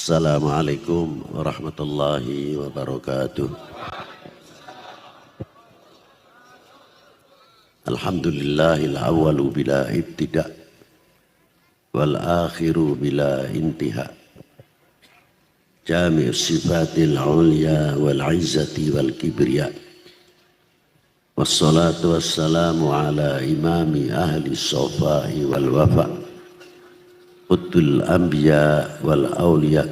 Assalamualaikum warahmatullahi wabarakatuh. Alhamdulillahil awwalu bila ibtida wal akhiru bila intiha. Jami'us sifatil ulya wal izzati wal kibriya. Wassalatu wassalamu ala imami ahli sofai wal wafa. Qutbul anbiya wal awliya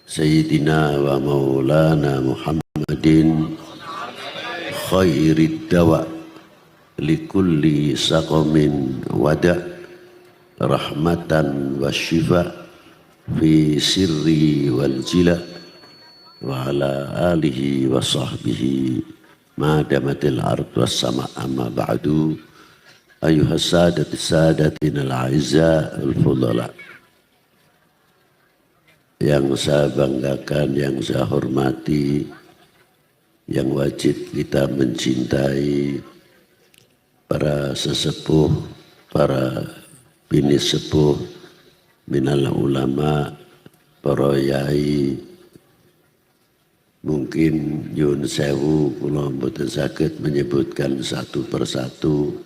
Sayyidina wa maulana Muhammadin khairid dawa likulli saqamin wada rahmatan wa syifa fi sirri wal jila wa ala alihi wa sahbihi ma damatil ard was sama amma ba'du. Ayuhas sadatina al-a'izza al-fudala, yang saya banggakan, yang saya hormati, yang wajib kita mencintai, para sesepuh, para bini sepuh, minal ulama, para yai. Mungkin yun sewu kula mboten saged menyebutkan satu persatu.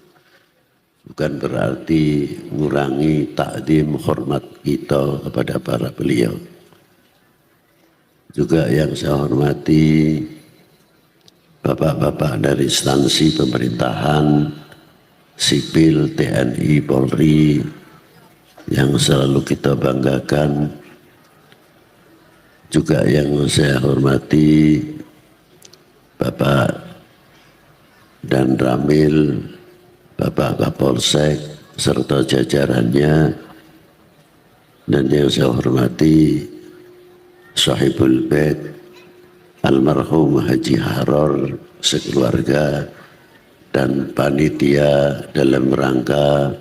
Bukan berarti mengurangi takdim hormat kita kepada para beliau. Juga yang saya hormati bapak-bapak dari instansi pemerintahan, sipil, TNI, Polri, yang selalu kita banggakan. Juga yang saya hormati Bapak dan Ramil, Bapak Kapolsek serta jajarannya, dan yang saya hormati Sahibul Bait almarhum Haji Haror sekeluarga dan panitia dalam rangka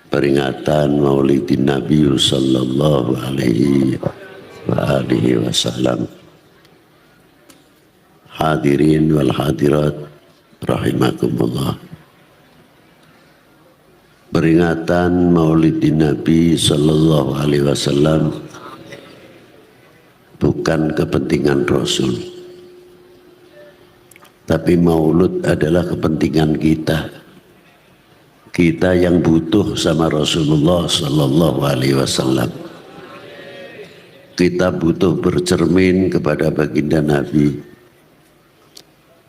peringatan Maulidin Nabi sallallahu alaihi wasallam. Hadirin wal hadirat rahimakumullah. Peringatan Maulidin Nabi sallallahu alaihi wasallam bukan kepentingan Rasul, tapi maulud adalah kepentingan kita. Kita yang butuh sama Rasulullah sallallahu alaihi wasallam. Kita butuh bercermin kepada baginda Nabi.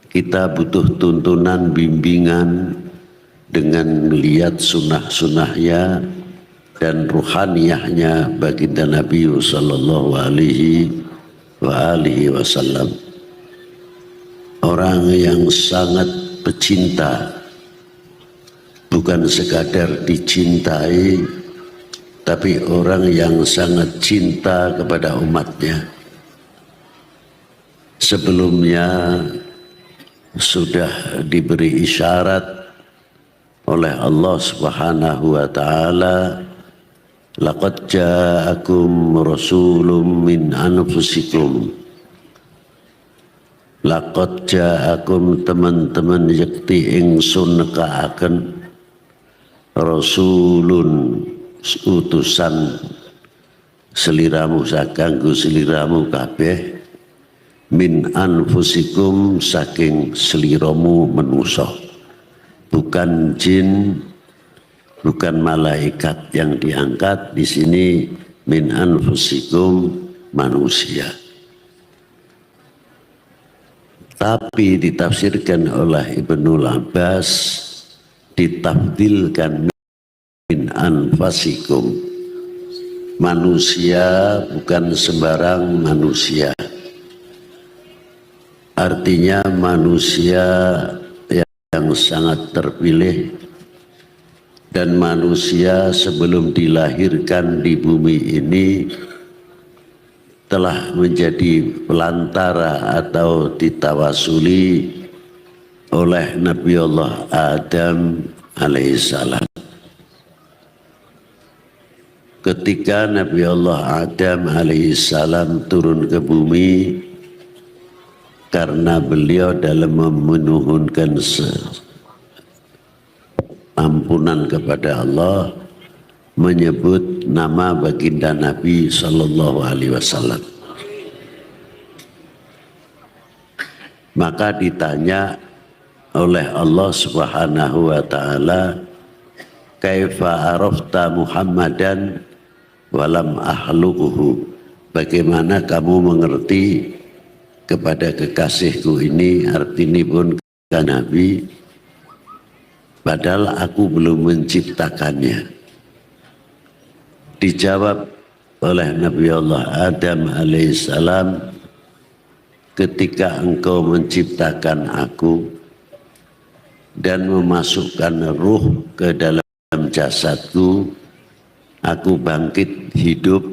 Kita butuh tuntunan, bimbingan dengan melihat sunnah-sunnahnya dan ruhaniyahnya baginda Nabi sallallahu alaihi wasallam. Orang yang sangat pecinta, bukan sekadar dicintai, tapi orang yang sangat cinta kepada umatnya. Sebelumnya sudah diberi isyarat oleh Allah Subhanahu wa taala, laqad ja'akum rasulun min anfusikum. Laqad ja'akum, teman-teman yakti ingsun nekaaken, rasulun utusan seliramu sakanggo seliramu kabeh, min anfusikum saking seliramu manusa. Bukan jin, bukan malaikat yang diangkat di sini, min anfusikum manusia. Tapi ditafsirkan oleh Ibnul Abbas, ditafdilkan min anfasikum. Manusia bukan sembarang manusia. Artinya manusia yang sangat terpilih, dan manusia sebelum dilahirkan di bumi ini telah menjadi pelantara atau ditawasuli oleh Nabi Allah Adam alaihissalam. Ketika Nabi Allah Adam alaihissalam turun ke bumi, karena beliau dalam memohonkan ampunan kepada Allah, menyebut nama baginda Nabi Sallallahu Alaihi Wasallam. Maka ditanya oleh Allah Subhanahu wa Ta'ala, kaifa arafta Muhammadan walam ahluquhu, bagaimana kamu mengerti kepada kekasihku ini, artinya pun ke Nabi, padahal aku belum menciptakannya. Dijawab oleh Nabi Allah Adam alaihissalam, ketika engkau menciptakan aku dan memasukkan ruh ke dalam jasadku, aku bangkit hidup,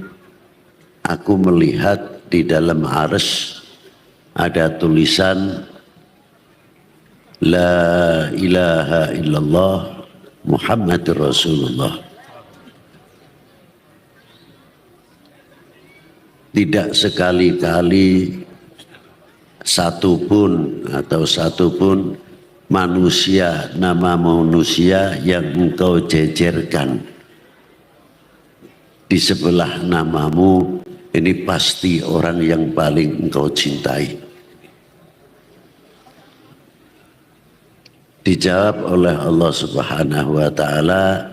aku melihat di dalam arsy ada tulisan La ilaha illallah Muhammadur Rasulullah. Tidak sekali-kali satupun manusia, nama manusia yang engkau jejerkan di sebelah namamu, ini pasti orang yang paling engkau cintai. Dijawab oleh Allah Subhanahu wa Ta'ala,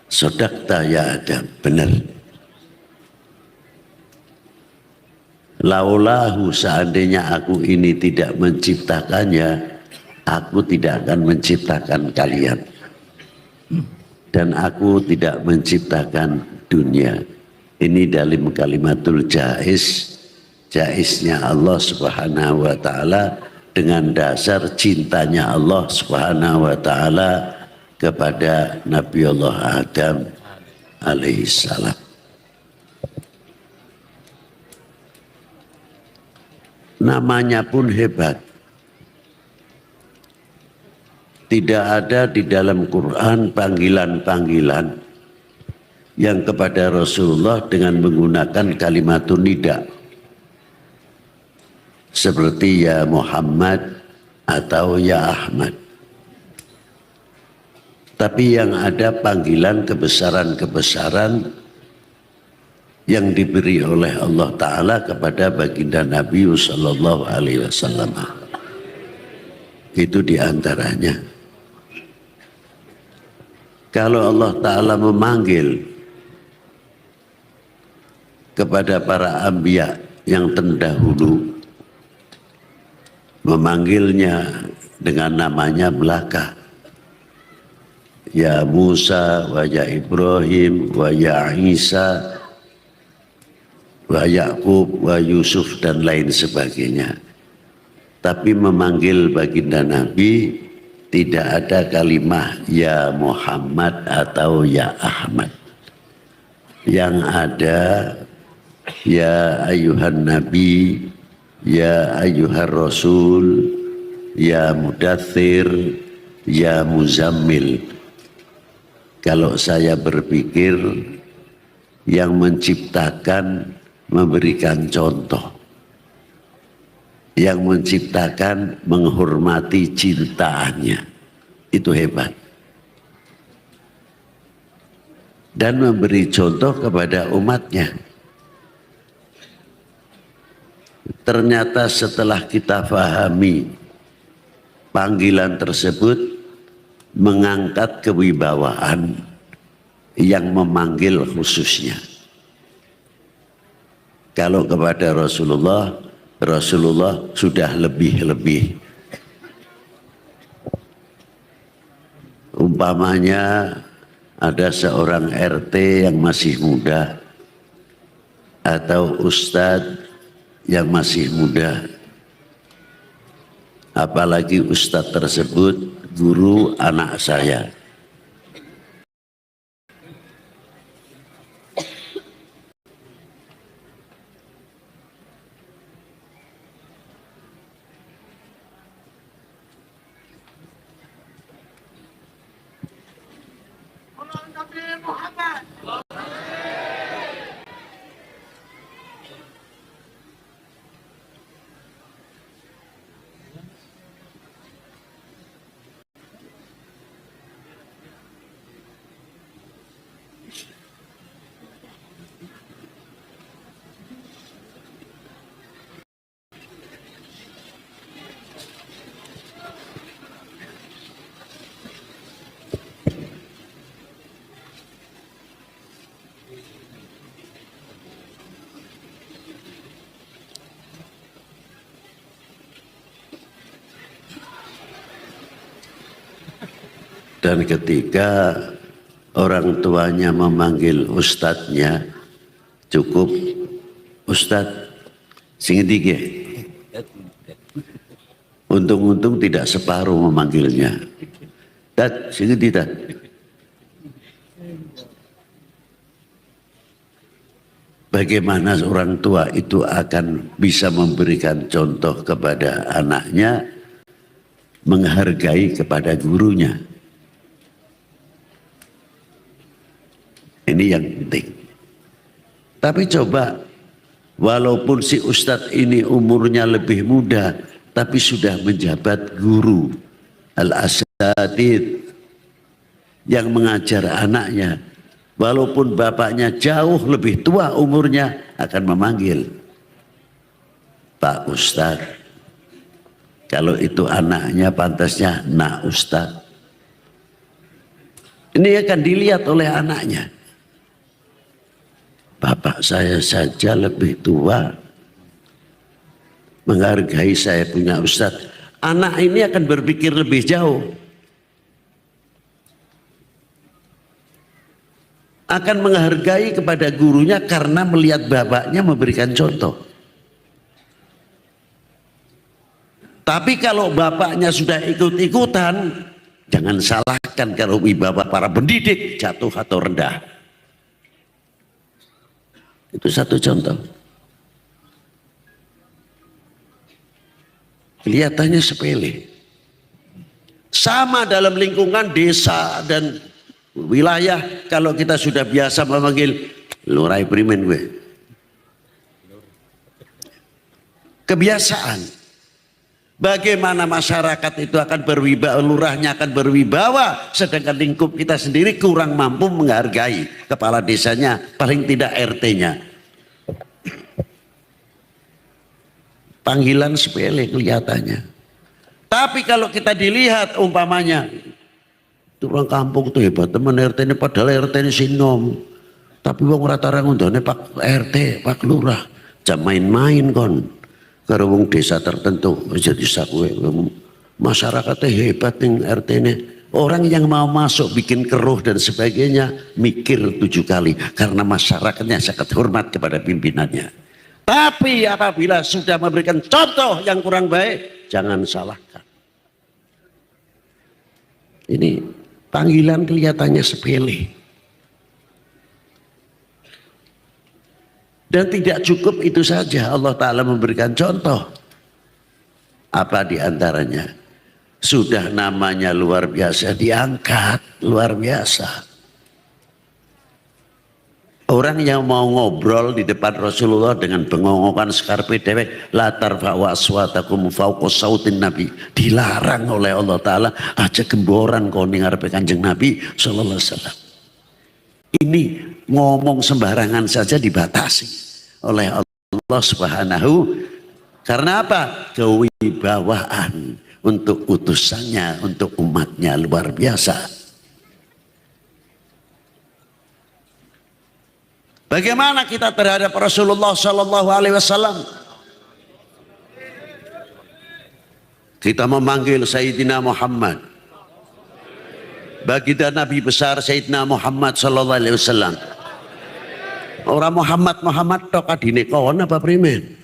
sodaqta ya Adam, benar. Laulahu, seandainya aku ini tidak menciptakannya, aku tidak akan menciptakan kalian. Dan aku tidak menciptakan dunia. Ini dalam kalimatul jaiz, jaiznya Allah Subhanahu wa Ta'ala dengan dasar cintanya Allah Subhanahu wa Ta'ala kepada Nabi Allah Adam alaihissalam. Namanya pun hebat. Tidak ada di dalam Quran panggilan-panggilan yang kepada Rasulullah dengan menggunakan kalimatun nida, seperti ya Muhammad atau ya Ahmad. Tapi yang ada panggilan kebesaran-kebesaran yang diberi oleh Allah Ta'ala kepada baginda Nabi Sallallahu Alaihi Wasallam. Itu diantaranya. Kalau Allah Ta'ala memanggil kepada para anbiya yang terdahulu, memanggilnya dengan namanya belaka, ya Musa wa ya Ibrahim wa ya Isa wa Yakub wa Yusuf dan lain sebagainya. Tapi memanggil baginda Nabi tidak ada kalimah ya Muhammad atau ya Ahmad. Yang ada ya ayuhan Nabi, ya ayuhar Rasul, ya Mudaththir, ya Muzammil. Kalau saya berpikir yang menciptakan memberikan contoh, yang menciptakan menghormati cintaannya, itu hebat. Dan memberi contoh kepada umatnya. Ternyata setelah kita fahami panggilan tersebut mengangkat kewibawaan yang memanggil khususnya. Kalau kepada Rasulullah, Rasulullah sudah lebih-lebih. Umpamanya ada seorang RT yang masih muda atau ustadz yang masih muda, apalagi ustadz tersebut guru anak saya. Dan ketika orang tuanya memanggil ustadznya, cukup ustadz sing tiga. Untung-untung tidak separuh memanggilnya. Tat, sing tat. Bagaimana orang tua itu akan bisa memberikan contoh kepada anaknya, menghargai kepada gurunya. Ini yang penting. Tapi coba, walaupun si ustadz ini umurnya lebih muda, tapi sudah menjabat guru, al-asatid, yang mengajar anaknya. Walaupun bapaknya jauh lebih tua umurnya, akan memanggil Pak Ustadz. Kalau itu anaknya, pantasnya Nak Ustadz. Ini akan dilihat oleh anaknya. Bapak saya saja lebih tua, menghargai saya punya ustadz. Anak ini akan berpikir lebih jauh. Akan menghargai kepada gurunya karena melihat bapaknya memberikan contoh. Tapi kalau bapaknya sudah ikut-ikutan, jangan salahkan kalau wibawa para pendidik jatuh atau rendah. Itu satu contoh. Kelihatannya sepele. Sama dalam lingkungan desa dan wilayah, kalau kita sudah biasa memanggil lurai primen gue. Kebiasaan. Bagaimana masyarakat itu akan berwibawa, lurahnya akan berwibawa, sedangkan lingkup kita sendiri kurang mampu menghargai kepala desanya, paling tidak RT-nya. Panggilan sepele kelihatannya. Tapi kalau kita dilihat umpamanya, itu orang kampung tuh hebat teman RT ini, padahal RT ini sinom. Tapi wong rata-rata ngundane Pak RT, Pak Lurah, jam main-main kon. Karo wong desa tertentu jadi sakwe masyarakatnya hebat ning RT ini. Orang yang mau masuk bikin keruh dan sebagainya mikir 7 kali karena masyarakatnya sangat hormat kepada pimpinannya. Tapi apabila sudah memberikan contoh yang kurang baik, jangan salahkan. Ini panggilan kelihatannya sepele. Dan tidak cukup itu saja, Allah Ta'ala memberikan contoh. Apa diantaranya? Sudah namanya luar biasa, diangkat luar biasa. Orang yang mau ngobrol di depan Rasulullah dengan pengongokan skarpe dewek, latar fa'wa aswatakum fauqa sautin Nabi, dilarang oleh Allah Ta'ala, aja gemboran kau dengar Kanjeng Nabi sallallahu alaihi wasallam. Ini ngomong sembarangan saja dibatasi oleh Allah Subhanahu. Karena apa? Kewibawaan untuk utusannya, untuk umatnya luar biasa. Bagaimana kita terhadap Rasulullah Sallallahu Alaihi Wasallam? Kita memanggil Sayyidina Muhammad. Baginda Nabi besar Sayyidina Muhammad Sallallahu Alaihi Wasallam. Orang Muhammad tok adine kawan apa primen?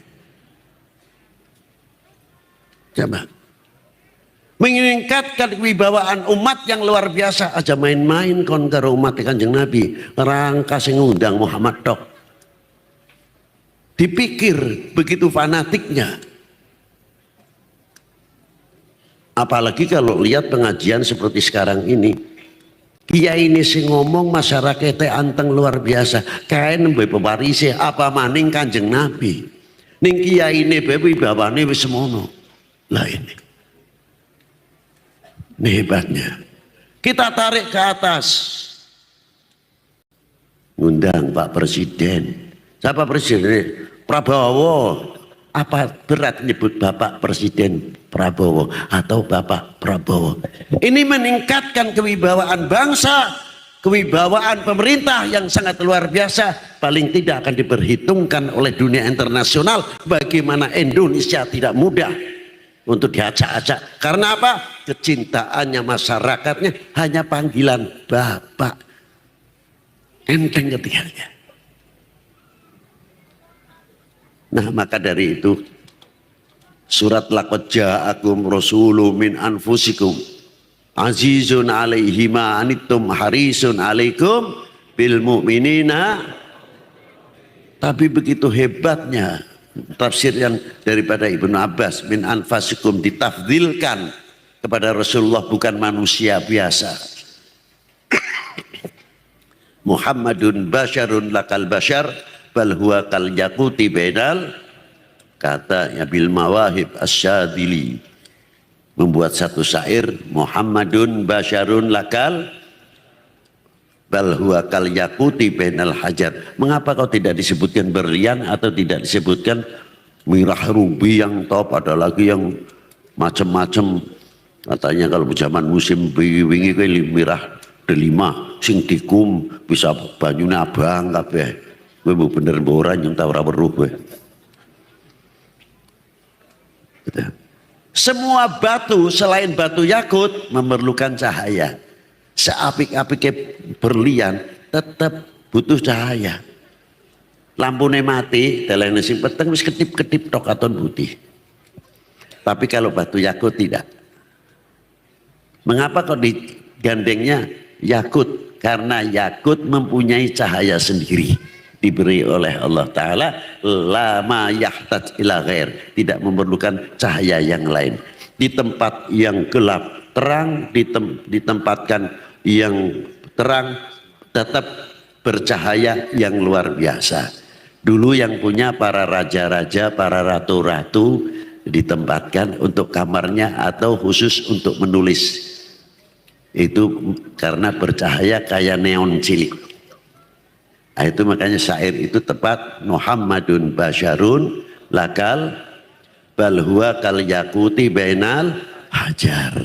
Coba. Meningkatkan kewibawaan umat yang luar biasa, aja main-main kon karo umat Kanjeng Nabi, rangka sing ngundang Muhammad tok. Dipikir begitu fanatiknya. Apalagi kalau lihat pengajian seperti sekarang ini, kiai ini sing ngomong masyarakatnya anteng luar biasa, kain mbek pewarise apa maning Kanjeng Nabi. Ning kiai ini wibawane wis semono. Lah ini hebatnya. Kita tarik ke atas, ngundang Pak Presiden. Siapa Presiden? Prabowo. Apa berat nyebut Bapak Presiden Prabowo atau Bapak Prabowo? Ini meningkatkan kewibawaan bangsa, kewibawaan pemerintah yang sangat luar biasa. Paling tidak akan diperhitungkan oleh dunia internasional bagaimana Indonesia tidak mudah untuk diacak-acak. Karena apa? Kecintaannya masyarakatnya hanya panggilan Bapak. Enteng ketiganya. Nah, maka dari itu surat laqad ja'akum rasulun min anfusikum azizun alaihi ma anittum harisun alaikum bil mu'minina. Tapi begitu hebatnya tafsir yang daripada Ibnu Abbas, min anfasikum ditafdilkan kepada Rasulullah, bukan manusia biasa. Muhammadun basyarun lakal basyar bal huwa kal yaquti bainal, katanya bil mawahib asyadili membuat satu syair, Muhammadun basyarun lakal bal huwa kal yaquti bainal hajar. Mengapa kau tidak disebutkan berlian atau tidak disebutkan mirah rubi yang top, ada lagi yang macam-macam. Katanya kalau zaman musim wingi kuwi mirah delima sing dikum bisa banyune abang kabeh. Kowe bener boran yang tau ora weruh kowe. Semua batu selain batu yakut memerlukan cahaya. Seapik-apiknya berlian tetap butuh cahaya. Lampune mati, telene sing peteng wis ketip-ketip tok katon putih. Tapi kalau batu yakut tidak. Mengapa kok digandengnya yakut? Karena yakut mempunyai cahaya sendiri, diberi oleh Allah Ta'ala, lama yahtaj ila ghair, tidak memerlukan cahaya yang lain. Di tempat yang gelap terang, ditempatkan yang terang tetap bercahaya yang luar biasa. Dulu yang punya para raja-raja, para ratu-ratu ditempatkan untuk kamarnya atau khusus untuk menulis. Itu karena bercahaya kayak neon cilik. Nah, itu makanya syair itu tepat, Muhammadun basyarun lakal bal huwa kal yaquti bainal hajar.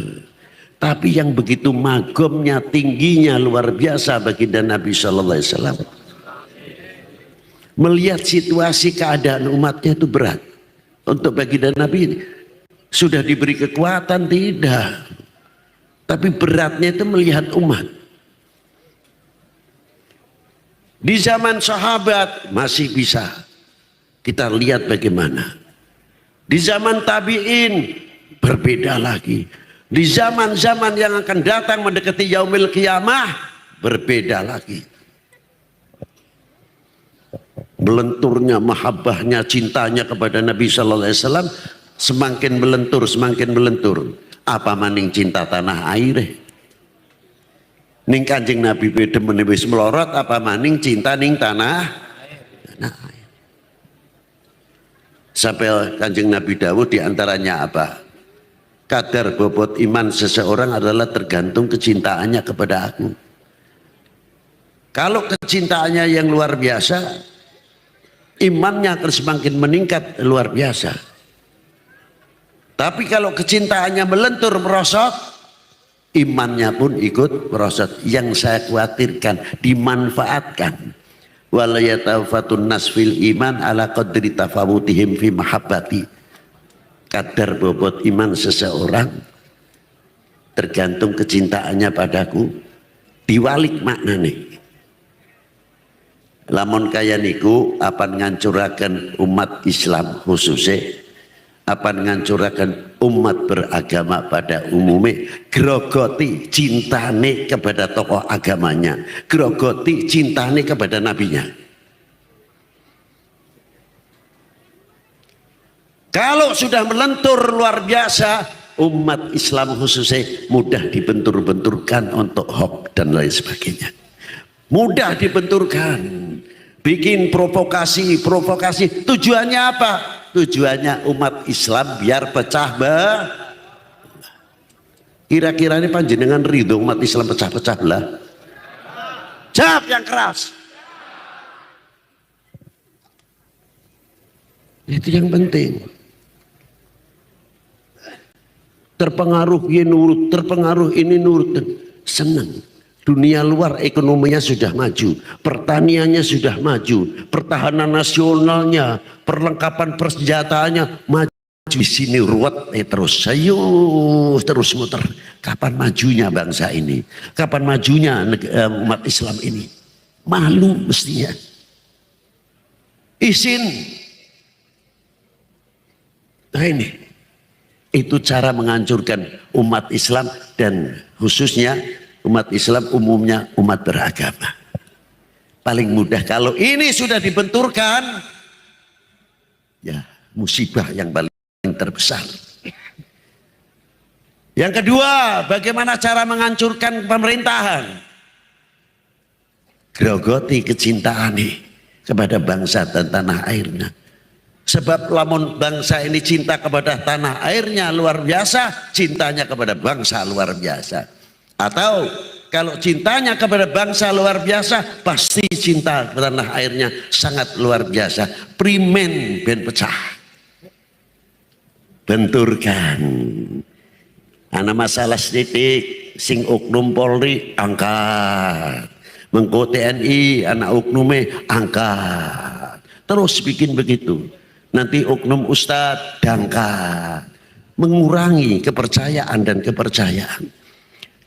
Tapi yang begitu magomnya, tingginya luar biasa baginda Nabi sallallahu alaihi wasallam. Melihat situasi keadaan umatnya itu berat. Untuk baginda Nabi ini sudah diberi kekuatan tidak. Tapi beratnya itu melihat umat. Di zaman sahabat masih bisa kita lihat bagaimana. Di zaman tabi'in berbeda lagi. Di zaman-zaman yang akan datang mendekati yaumil qiyamah berbeda lagi. Melenturnya mahabbahnya, cintanya kepada Nabi sallallahu alaihi wasallam semakin melentur, semakin melentur. Apa maning cinta tanah air? Ning Kanjeng Nabi demen wis melorot, apa maning cinta ning tanah air. Sampai Kanjeng Nabi dawuh diantaranya apa? Kadar bobot iman seseorang adalah tergantung kecintaannya kepada aku. Kalau kecintaannya yang luar biasa, imannya akan semakin meningkat luar biasa. Tapi kalau kecintaannya melentur merosot, imannya pun ikut merosot. Yang saya khawatirkan dimanfaatkan. Wala yatafatun nasfil iman ala qadri tafawutihim fi mahabbati. Kadar bobot iman seseorang tergantung kecintaannya padaku. Diwalik maknanya. Lamun kaya niku apan ngancuraken umat Islam khususnya, apan ngancuraken umat beragama pada umumnya, grogoti cintane kepada tokoh agamanya, grogoti cintane kepada nabinya. Kalau sudah melentur luar biasa, umat Islam khususnya mudah dibentur-benturkan untuk hoax dan lain sebagainya. Mudah dibenturkan, bikin provokasi. Tujuannya apa? Tujuannya umat Islam biar pecah belah. Kira-kira ini panjenengan ridho umat Islam pecah-pecah belah? Jawab yang keras. Itu yang penting. Terpengaruh ini nurut, terpengaruh ini nurut, senang. Dunia luar ekonominya sudah maju, pertaniannya sudah maju, pertahanan nasionalnya, perlengkapan persenjataannya maju. di sini ruwet terus, ayo terus muter. Kapan majunya bangsa ini? Kapan majunya umat Islam ini? Malu mestinya. Izin. Nah ini, itu cara menghancurkan umat Islam dan khususnya umat Islam umumnya umat beragama. Paling mudah kalau ini sudah dibenturkan, ya musibah yang paling terbesar. Yang kedua, bagaimana cara menghancurkan pemerintahan? Grogoti kecintaan kepada bangsa dan tanah airnya. Sebab lamun bangsa ini cinta kepada tanah airnya luar biasa, cintanya kepada bangsa luar biasa. Atau kalau cintanya kepada bangsa luar biasa, pasti cinta kepada tanah airnya sangat luar biasa. Primen ben pecah. Benturkan. Ana masalah sedikit, sing oknum Polri angkat. Mengko TNI anak oknume angkat. Terus bikin begitu. Nanti oknum ustadz dangkat. Mengurangi kepercayaan dan kepercayaan.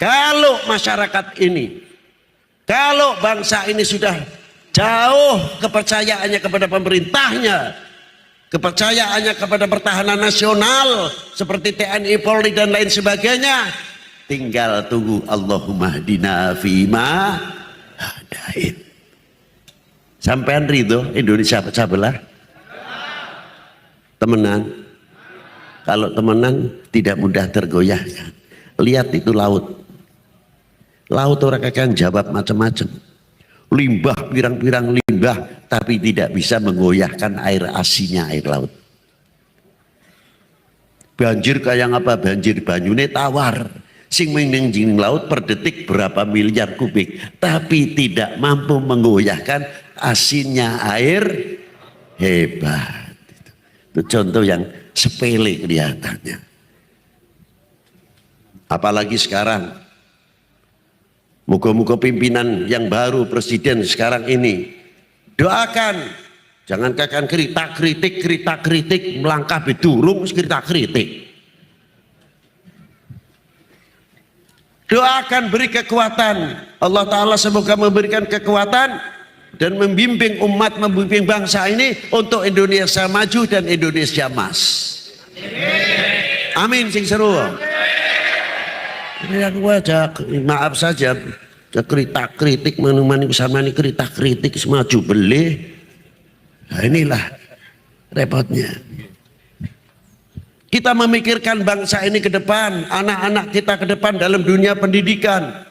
Kalau masyarakat ini, kalau bangsa ini sudah jauh kepercayaannya kepada pemerintahnya, kepercayaannya kepada pertahanan nasional seperti TNI, Polri dan lain sebagainya, tinggal tunggu Allahumma hdina fima hadain. Sampean ridho Indonesia pecah belah? Temenan? Kalau temenan tidak mudah tergoyahkan. Lihat itu laut. Laut orang akan jawab macam-macam. Limbah, pirang-pirang limbah, tapi tidak bisa menggoyahkan air asinnya air laut. Banjir kayak apa? Banjir banyune tawar. Sing meninggiin laut per detik berapa miliar kubik, tapi tidak mampu menggoyahkan asinnya air. Hebat. Itu contoh yang sepele kelihatannya. Apalagi sekarang. Moga-moga pimpinan yang baru, presiden sekarang ini, doakan, jangan kakak kritik, melangkah bedurung kritik. Doakan, beri kekuatan. Allah Ta'ala semoga memberikan kekuatan dan membimbing umat, membimbing bangsa ini untuk Indonesia maju dan Indonesia emas. Amin sing seru. Ini aku aja maaf saja kritik menemani bersama ini kritik semaju beli. Nah, inilah repotnya. Kita memikirkan bangsa ini ke depan, anak-anak kita ke depan dalam dunia pendidikan,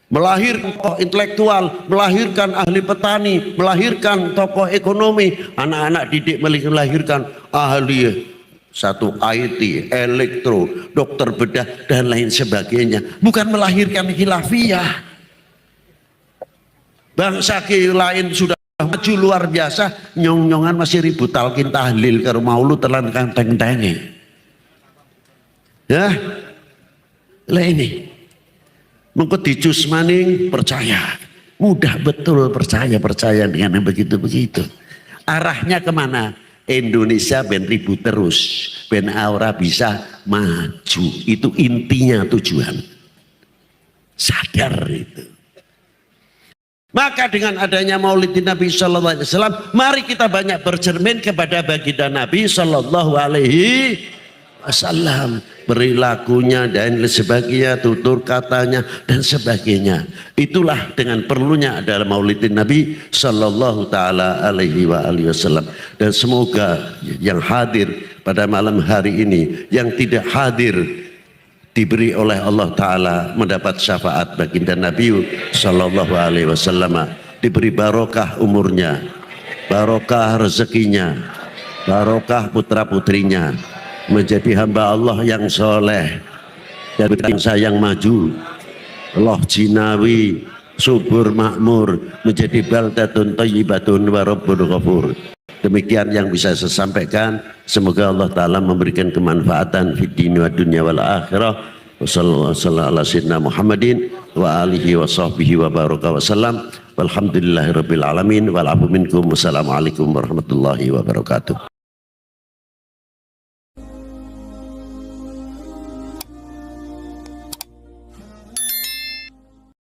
melahirkan tokoh intelektual, melahirkan ahli petani, melahirkan tokoh ekonomi, anak-anak didik melahirkan ahli satu IT, elektro, dokter bedah dan lain sebagainya. Bukan melahirkan khilafiyah. Bangsa lain sudah maju luar biasa, nyong-nyongan masih ribut talqin tahlil karo maulud telan kanteng-tenge. Ya. Lah ini. Mengko dicus maning percaya. Mudah betul percaya dengan yang begitu-begitu. Arahnya kemana? Indonesia ben ribut terus, ben aura bisa maju. Itu intinya tujuan. Sadar itu. Maka dengan adanya Maulidin Nabi Sallallahu Alaihi Wasallam, mari kita banyak bercermin kepada baginda Nabi Sallallahu Alaihi Wasallam. Perilakunya dan sebagainya, tutur katanya dan sebagainya. Itulah dengan perlunya adalah Maulidin Nabi Sallallahu Taala Alaihi Wasallam. Dan semoga yang hadir pada malam hari ini, yang tidak hadir, diberi oleh Allah Ta'ala mendapat syafaat baginda Nabi Sallallahu Alaihi Wasallam, diberi barokah umurnya, barokah rezekinya, barokah putra putrinya, menjadi hamba Allah yang soleh dan bangsa yang maju, Allah jinawi, subur makmur, menjadi baldatun thayyibatun wa rabbun ghafur. Demikian yang bisa saya sampaikan. Semoga Allah Ta'ala memberikan kemanfaatan fid dini wa dunya wal akhirah. Wassallallahu ala sayyidina Muhammadin wa alihi wa sahbihi wa baraka wa sallam. Walhamdulillahi rabbil alamin. Wal afu minkum. Wassalamualaikum warahmatullahi wabarakatuh.